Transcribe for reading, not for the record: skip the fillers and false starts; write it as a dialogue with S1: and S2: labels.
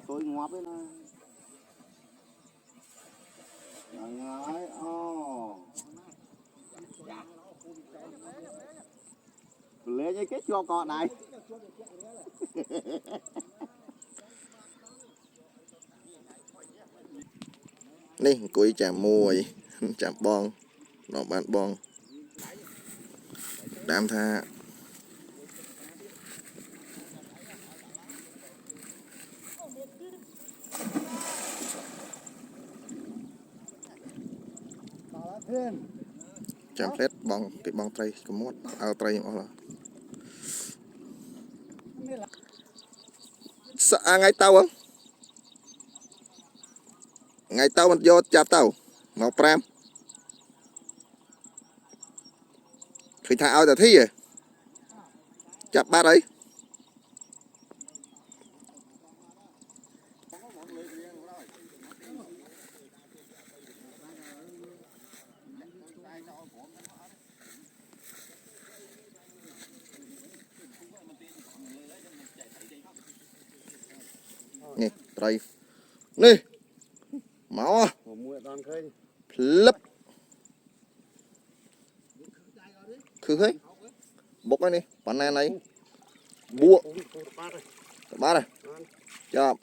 S1: tôi ngóp ấy nè. Ngái lấy cái kết cho con này.
S2: Nè cuối chạm mùi chạm bong nó bạn bong đám tha chạm phết bong cái bong tray có mốt ao tray mà là sợ ngay tao không ngay tao mình vô chạp tao màu pram phải thả ao giờ thi à chạp ba đấy nè tray nè máu à lấp khứ hết bốc cái này bạn này này bua ba này chậm